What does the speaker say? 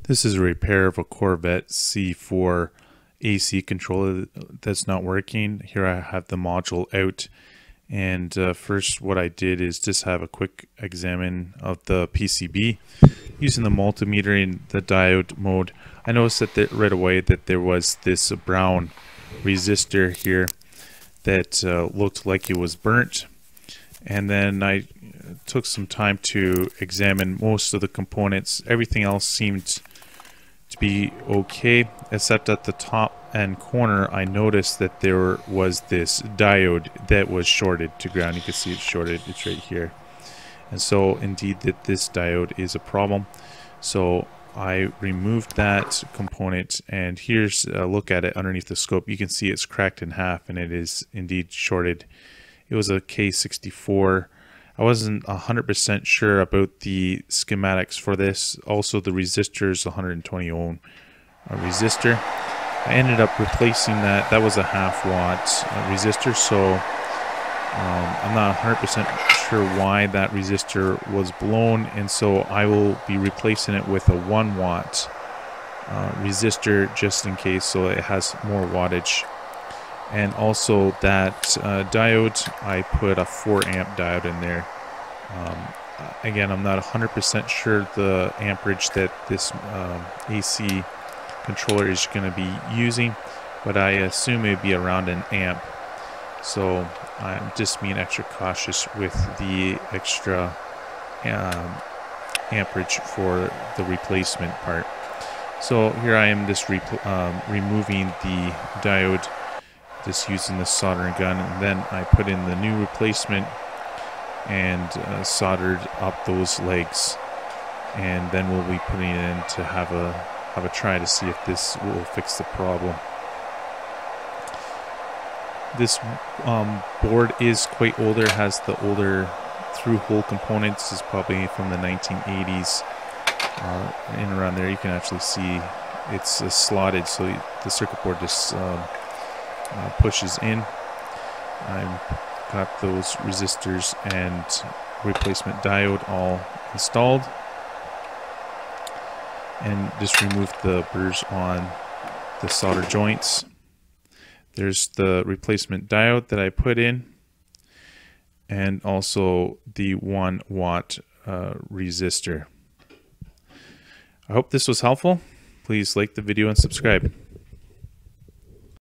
This is a repair of a Corvette C4 AC controller that's not working. Here I have the module out, and first what I did is just have a quick examine of the PCB using the multimeter in the diode mode. I noticed that right away that there was this brown resistor here that looked like it was burnt, and then I took some time to examine most of the components. Everything else seemed to be okay, except at the top and corner I noticed that there was this diode that was shorted to ground. You can see it's shorted, it's right here. And so indeed that this diode is a problem. So I removed that component, and here's a look at it underneath the scope. You can see it's cracked in half and it is indeed shorted. It was a K64. I wasn't 100% sure about the schematics for this. Also, the resistor is 120 ohm resistor. I ended up replacing that. That was a 1/2 watt resistor, so I'm not 100% sure why that resistor was blown, and so I will be replacing it with a 1 watt resistor just in case, so it has more wattage. And also that diode, I put a 4 amp diode in there. Again, I'm not 100% sure the amperage that this AC controller is going to be using, but I assume it would be around an amp. So I'm just being extra cautious with the extra amperage for the replacement part. So here I am just removing the diode, just using the soldering gun, and then I put in the new replacement and soldered up those legs, and then we'll be putting it in to have a try to see if this will fix the problem. This board is quite older, has the older through-hole components. It's probably from the 1980s. In around there you can actually see it's slotted, so the circuit board just pushes in. I've got those resistors and replacement diode all installed, and just removed the burrs on the solder joints. There's the replacement diode that I put in, and also the 1 watt resistor. I hope this was helpful. Please like the video and subscribe.